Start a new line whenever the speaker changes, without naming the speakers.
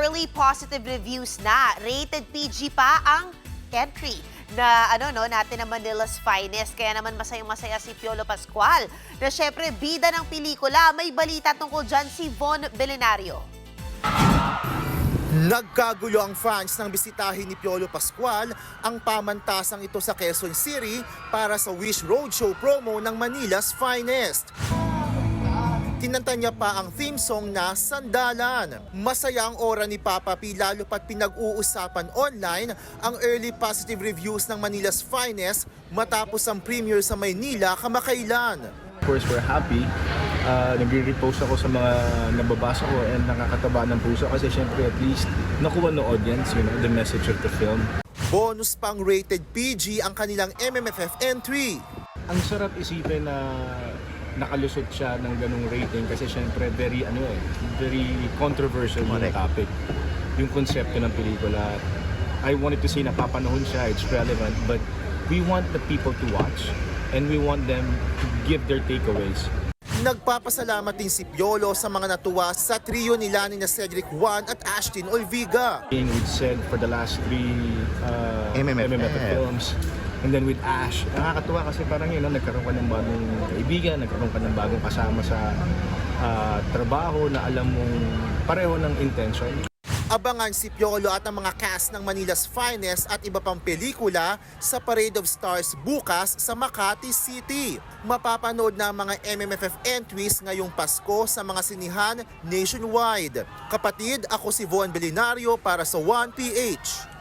early positive reviews na. Rated PG pa ang entry na natin na Manila's Finest. Kaya naman masayang-masaya si Piolo Pascual na syempre bida ng pelikula. May balita tungkol dyan si Von Belenario.
Nagkagulo ang fans nang bisitahin ni Piolo Pascual ang pamantasang ito sa Quezon City para sa Wish Roadshow promo ng Manila's Finest. Kinanta niya pa ang theme song na Sandalan. Masaya ang aura ni Papa P lalo pat pinag-uusapan online ang early positive reviews ng Manila's Finest matapos ang premiere sa Maynila kamakailan.
Of course, we're happy. Nagre-repost ako sa mga nababasa ko and nakakataba ng puso kasi syempre at least nakuha ng audience, the message of the film.
Bonus pang rated PG ang kanilang MMFF entry.
Ang sarap isipin na nakalusot siya ng ganung rating kasi syempre very controversial yung topic. Yung konsepto ng pelikula. I wanted to say na papanahon siya, it's relevant, but we want the people to watch and we want them to give their takeaways.
Nagpapasalamat din si Piolo sa mga natuwa sa trio nila ni Cedric Juan at Ashtin Olviga.
Being with Ced for the last three MMFF films. And then with Ash, nakakatuwa kasi parang nagkaroon ka ng bagong kaibigan, nagkaroon ka ng bagong kasama sa trabaho na alam mong pareho ng intention.
Abangan si Piolo at ang mga cast ng Manila's Finest at iba pang pelikula sa Parade of Stars bukas sa Makati City. Mapapanood na ang mga MMFF entries ngayong Pasko sa mga sinihan nationwide. Kapatid, ako si Von Belenario para sa 1PH.